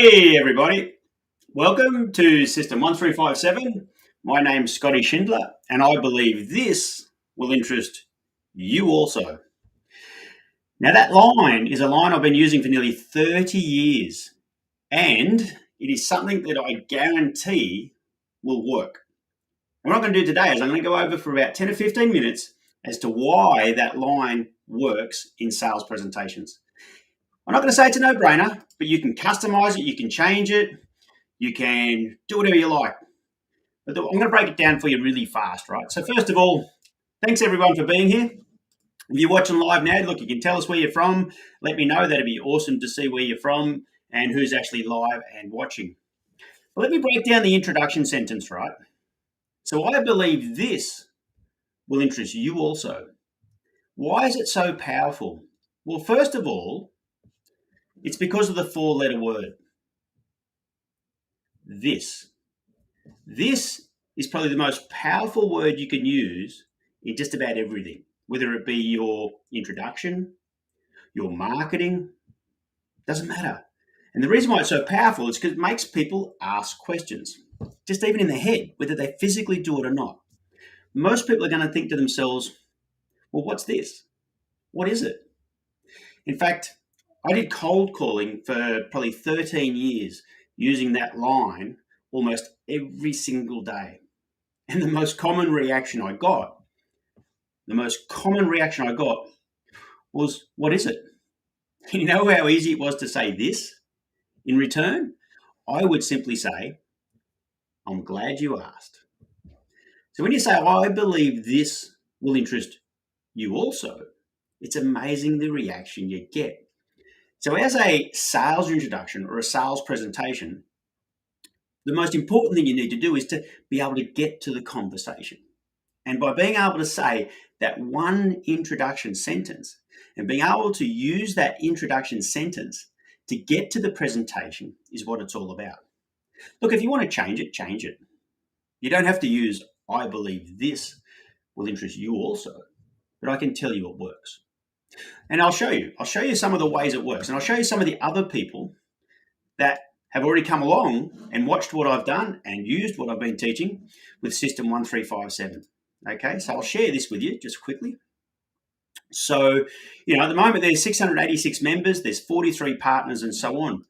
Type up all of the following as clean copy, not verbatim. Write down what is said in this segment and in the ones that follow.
Hey everybody, welcome to System 1357. My name's Scotty Schindler and I believe this will interest you also. Now that line is a line I've been using for nearly 30 years and it is something that I guarantee will work. And what I'm going to do today is I'm going to go over for about 10 or 15 minutes as to why that line works in sales presentations. I'm not going to say it's a no-brainer, but you can customize it, you can change it, you can do whatever you like. But I'm going to break it down for you really fast, right? So first of all, thanks everyone for being here. If you're watching live now, look, you can tell us where you're from. Let me know. That'd be awesome to see where you're from and who's actually live and watching. But let me break down the introduction sentence, right? So I believe this will interest you also. Why is it so powerful? Well, first of all, it's because of the four-letter word. This. This is probably the most powerful word you can use in just about everything, whether it be your introduction, your marketing, doesn't matter. And the reason why it's so powerful is because it makes people ask questions, just even in their head, whether they physically do it or not. Most people are going to think to themselves, well, what's this? What is it? In fact, I did cold calling for probably 13 years using that line almost every single day. And the most common reaction I got was, what is it? You know how easy it was to say this in return? I would simply say, I'm glad you asked. So when you say, I believe this will interest you also, it's amazing the reaction you get. So as a sales introduction or a sales presentation, the most important thing you need to do is to be able to get to the conversation. And by being able to say that one introduction sentence and being able to use that introduction sentence to get to the presentation is what it's all about. Look, if you want to change it, change it. You don't have to use, I believe this will interest you also, but I can tell you it works. And I'll show you some of the ways it works. And I'll show you some of the other people that have already come along and watched what I've done and used what I've been teaching with System 1357. Okay, so I'll share this with you just quickly. So, at the moment there's 686 members, there's 43 partners and so on.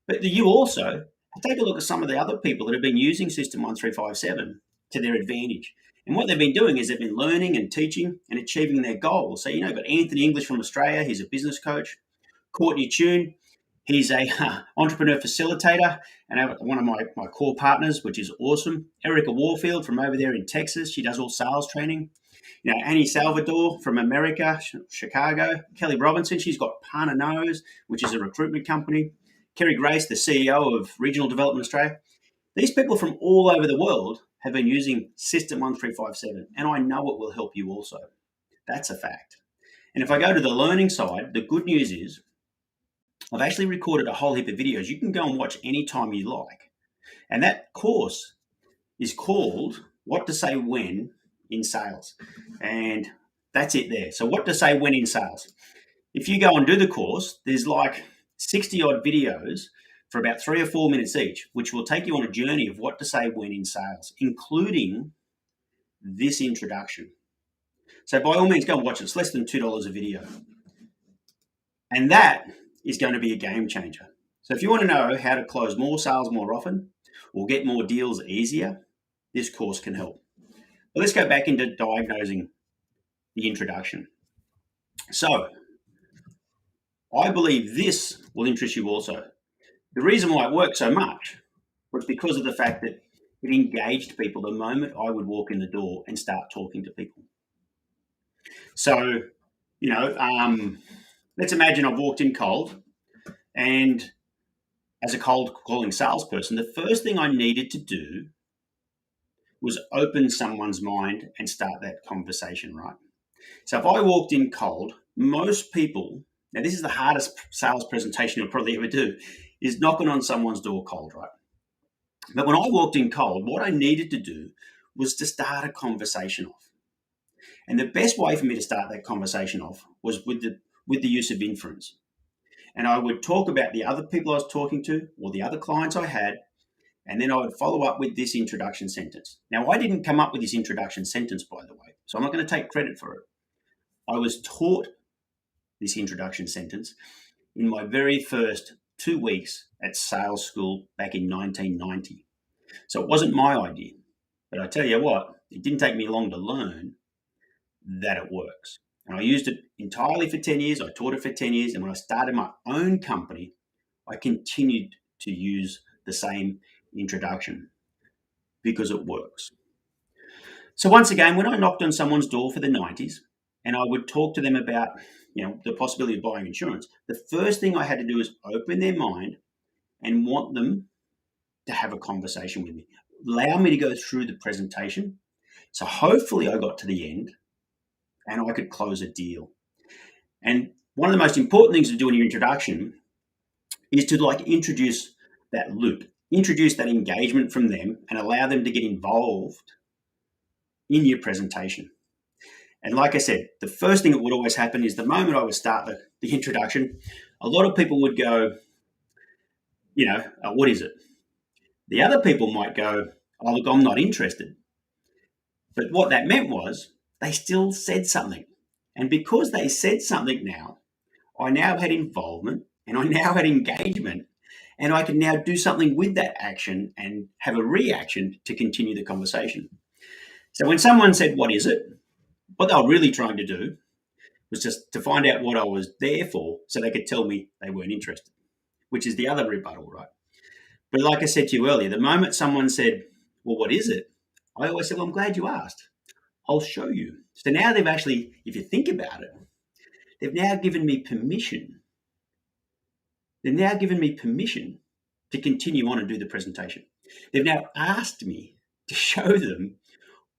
But you also take a look at some of the other people that have been using System 1357 to their advantage. And what they've been doing is they've been learning and teaching and achieving their goals. So, you've got Anthony English from Australia, he's a business coach. Courtney Tune, he's a entrepreneur facilitator and one of my core partners, which is awesome. Erica Warfield from over there in Texas, she does all sales training. Annie Salvador from America, Chicago. Kelly Robinson, she's got Pana Nose, which is a recruitment company. Kerry Grace, the CEO of Regional Development Australia. These people from all over the world have been using System 1357, and I know it will help you also. That's a fact. And if I go to the learning side, the good news is I've actually recorded a whole heap of videos you can go and watch anytime you like. And that course is called What to Say When in Sales. And that's it there. So what to say when in sales. If you go and do the course, there's like 60 odd videos for about 3 or 4 minutes each, which will take you on a journey of what to say when in sales, including this introduction. So by all means, go and watch it. It's less than $2 a video. And that is going to be a game changer. So if you want to know how to close more sales more often or get more deals easier, this course can help. But let's go back into diagnosing the introduction. So I believe this will interest you also. The reason why it worked so much was because of the fact that it engaged people the moment I would walk in the door and start talking to people. So, let's imagine I've walked in cold, and as a cold calling salesperson, the first thing I needed to do was open someone's mind and start that conversation, right? So if I walked in cold, most people, now this is the hardest sales presentation you'll probably ever do, is knocking on someone's door cold, right? But when I walked in cold, what I needed to do was to start a conversation off. And the best way for me to start that conversation off was with the use of inference. and I would talk about the other people I was talking to or the other clients I had, and then I would follow up with this introduction sentence. Now, I didn't come up with this introduction sentence, by the way, so I'm not going to take credit for it. I was taught this introduction sentence in my very first 2 weeks at sales school back in 1990. So it wasn't my idea. But I tell you what, it didn't take me long to learn that it works. And I used it entirely for 10 years. I taught it for 10 years. And when I started my own company, I continued to use the same introduction because it works. So once again, when I knocked on someone's door for the 90s and I would talk to them about, the possibility of buying insurance, the first thing I had to do is open their mind and want them to have a conversation with me. Allow me to go through the presentation. So hopefully I got to the end and I could close a deal. And one of the most important things to do in your introduction is to introduce that loop, introduce that engagement from them and allow them to get involved in your presentation. And like I said, the first thing that would always happen is the moment I would start the introduction, a lot of people would go, what is it? The other people might go, oh, look, I'm not interested. But what that meant was they still said something. And because they said something now, I now had involvement and I now had engagement, and I can now do something with that action and have a reaction to continue the conversation. So when someone said, what is it? What they were really trying to do was just to find out what I was there for so they could tell me they weren't interested, which is the other rebuttal, right? But like I said to you earlier, the moment someone said, well, what is it? I always said, well, I'm glad you asked. I'll show you. So now they've actually, if you think about it, they've now given me permission. They've now given me permission to continue on and do the presentation. They've now asked me to show them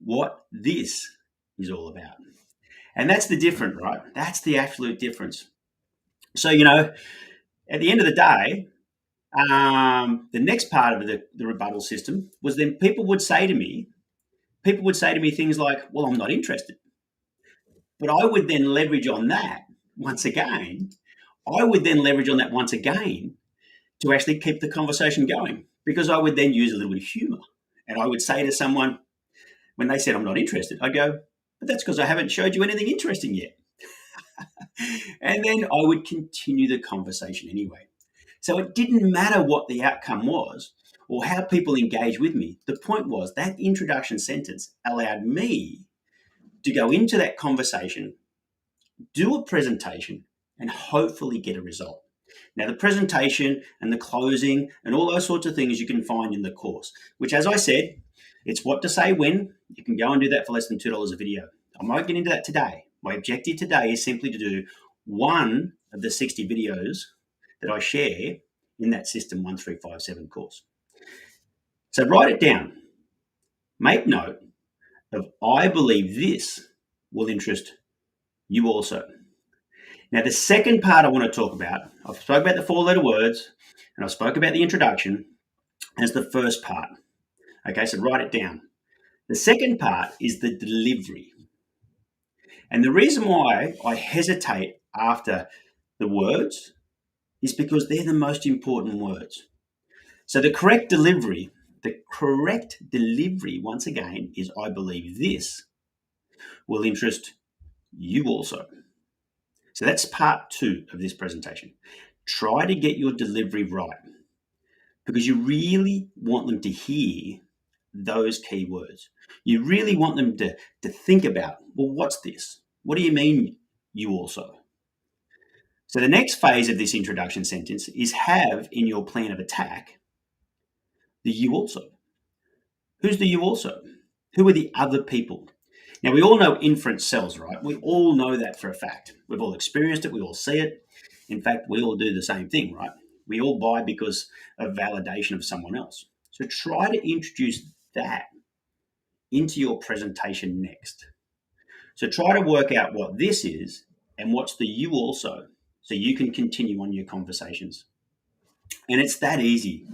what this is all about. And that's the difference, right? That's the absolute difference. So, at the end of the day, the next part of the rebuttal system was then people would say to me things like, well, I'm not interested. But I would then leverage on that once again. To actually keep the conversation going, because I would then use a little bit of humor. And I would say to someone, when they said I'm not interested, I'd go, but that's because I haven't showed you anything interesting yet. And then I would continue the conversation anyway. So it didn't matter what the outcome was or how people engage with me. The point was that introduction sentence allowed me to go into that conversation, do a presentation, and hopefully get a result. Now, the presentation and the closing and all those sorts of things you can find in the course, which, as I said, it's what to say when. You can go and do that for less than $2 a video. I might get into that today. My objective today is simply to do one of the 60 videos that I share in that System 1357 course. So write it down. Make note of, I believe this will interest you also. Now, the second part I want to talk about, I've spoke about the 4-letter words and I spoke about the introduction as the first part. Okay, so write it down. The second part is the delivery. And the reason why I hesitate after the words is because they're the most important words. So the correct delivery, once again, is I believe this will interest you also. So that's part 2 of this presentation. Try to get your delivery right, because you really want them to hear those key words. You really want them to think about, well, what's this? What do you mean, you also? So the next phase of this introduction sentence is have in your plan of attack the you also. Who's the you also? Who are the other people? Now, we all know inference sells, right? We all know that for a fact. We've all experienced it. We all see it. In fact, we all do the same thing, right? We all buy because of validation of someone else. So try to introduce that into your presentation next. So try to work out what this is and what's the you also, so you can continue on your conversations. And it's that easy.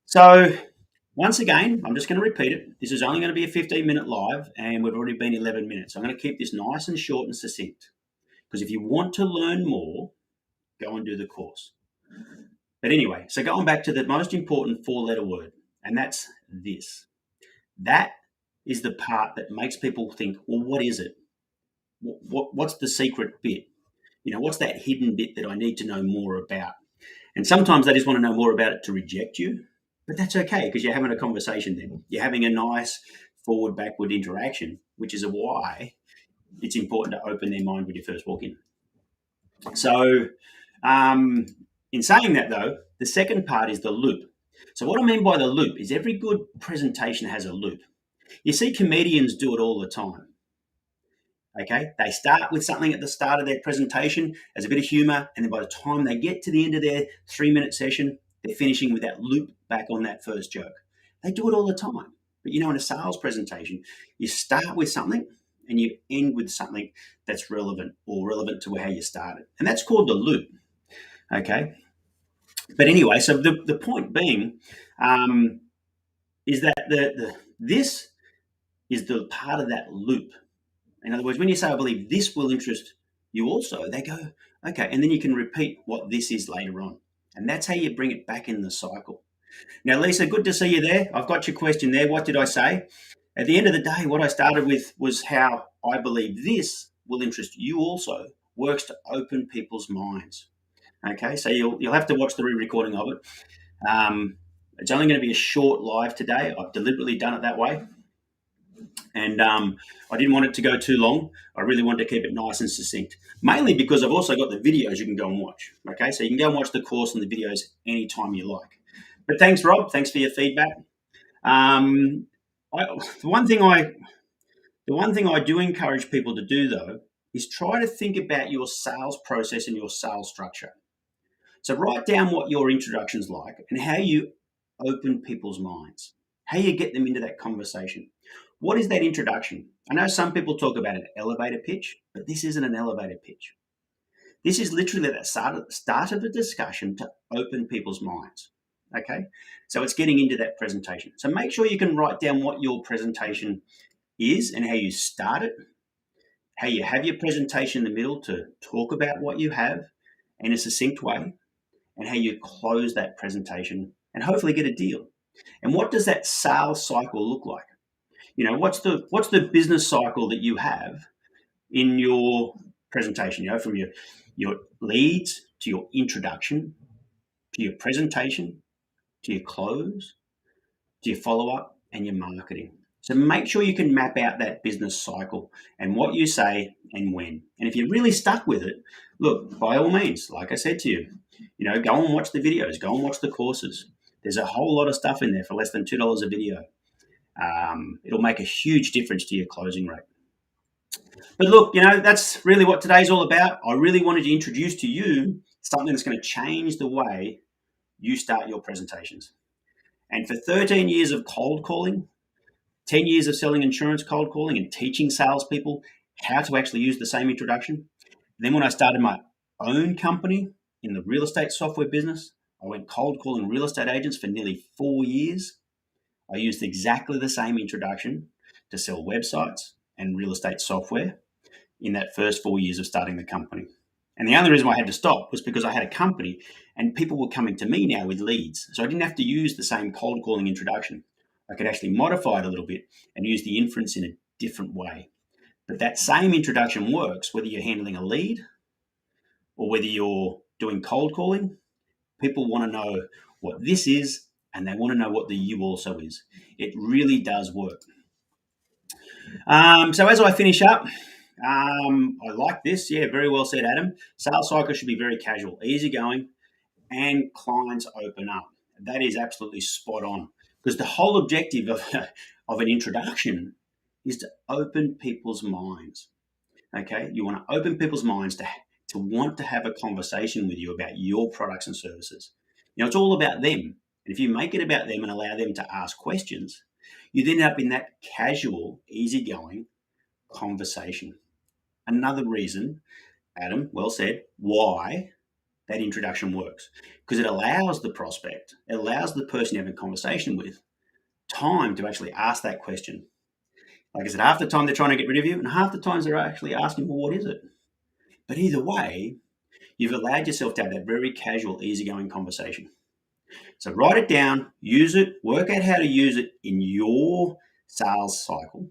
So once again, I'm just going to repeat it. This is only going to be a 15-minute live, and we've already been 11 minutes. So I'm going to keep this nice and short and succinct, because if you want to learn more, go and do the course. But anyway, so going back to the most important 4-letter word, and that's this. That is the part that makes people think, well, what is it? What's the secret bit? What's that hidden bit that I need to know more about? And sometimes they just want to know more about it to reject you, but that's okay because you're having a conversation then. You're having a nice forward backward interaction, which is why it's important to open their mind when you first walk in. So, in saying that though, the second part is the loop. So what I mean by the loop is every good presentation has a loop. You see comedians do it all the time. Okay, they start with something at the start of their presentation as a bit of humor, and then by the time they get to the end of their 3-minute session, they're finishing with that loop back on that first joke. They do it all the time. But in a sales presentation, you start with something and you end with something that's relevant or relevant to how you started. And that's called the loop. Okay. But anyway, so the point being is that this is the part of that loop. In other words, when you say, I believe this will interest you also, they go, okay. And then you can repeat what this is later on. And that's how you bring it back in the cycle. Now, Lisa, good to see you there. I've got your question there. What did I say? At the end of the day, what I started with was how I believe this will interest you also works to open people's minds. Okay, so you'll have to watch the re-recording of it. It's only going to be a short live today. I've deliberately done it that way. And I didn't want it to go too long. I really wanted to keep it nice and succinct, mainly because I've also got the videos you can go and watch. Okay, so you can go and watch the course and the videos anytime you like. But thanks, Rob. Thanks for your feedback. The one thing I do encourage people to do, though, is try to think about your sales process and your sales structure. So write down what your introduction's like and how you open people's minds, how you get them into that conversation. What is that introduction? I know some people talk about an elevator pitch, but this isn't an elevator pitch. This is literally the start of a discussion to open people's minds. Okay, so it's getting into that presentation. So make sure you can write down what your presentation is and how you start it, how you have your presentation in the middle to talk about what you have in a succinct way, and how you close that presentation and hopefully get a deal. And what does that sales cycle look like? What's the business cycle that you have in your presentation? From your leads to your introduction to your presentation to your close, to your follow-up, and your marketing. So make sure you can map out that business cycle and what you say and when. And if you're really stuck with it, look, by all means, like I said to you, go and watch the videos, go and watch the courses. There's a whole lot of stuff in there for less than $2 a video. It'll make a huge difference to your closing rate. But look, that's really what today's all about. I really wanted to introduce to you something that's going to change the way you start your presentations. And for 13 years of cold calling, 10 years of selling insurance cold calling and teaching salespeople how to actually use the same introduction. Then when I started my own company in the real estate software business, I went cold calling real estate agents for nearly 4 years. I used exactly the same introduction to sell websites and real estate software in that first 4 years of starting the company. And the only reason why I had to stop was because I had a company and people were coming to me now with leads. So I didn't have to use the same cold calling introduction. I could actually modify it a little bit and use the inference in a different way. But that same introduction works whether you're handling a lead or whether you're doing cold calling. People want to know what this is and they want to know what the you also is. It really does work. So as I finish up, I like this. Yeah, very well said, Adam. Sales cycle should be very casual, easygoing, and clients open up. That is absolutely spot on because the whole objective of an introduction is to open people's minds. Okay, you want to open people's minds to want to have a conversation with you about your products and services. It's all about them. And if you make it about them and allow them to ask questions, you then end up in that casual, easygoing conversation. Another reason, Adam, well said, why that introduction works. Because it allows the prospect, it allows the person you're having a conversation with time to actually ask that question. Like I said, half the time they're trying to get rid of you, and half the times they're actually asking, well, what is it? But either way, You've allowed yourself to have that very casual, easygoing conversation. So write it down, use it, work out how to use it in your sales cycle.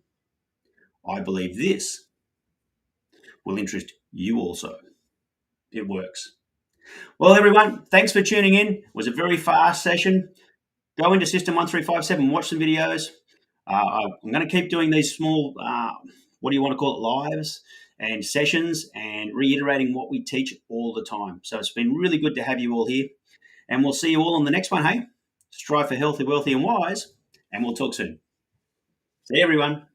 I believe this will interest you also. It works. Well, everyone, thanks for tuning in. It was a very fast session. Go into System 1357, watch some videos. I'm going to keep doing these small, what do you want to call it, lives and sessions, and reiterating what we teach all the time. So it's been really good to have you all here. And we'll see you all on the next one, hey? Strive for healthy, wealthy, and wise. And we'll talk soon. See you, everyone.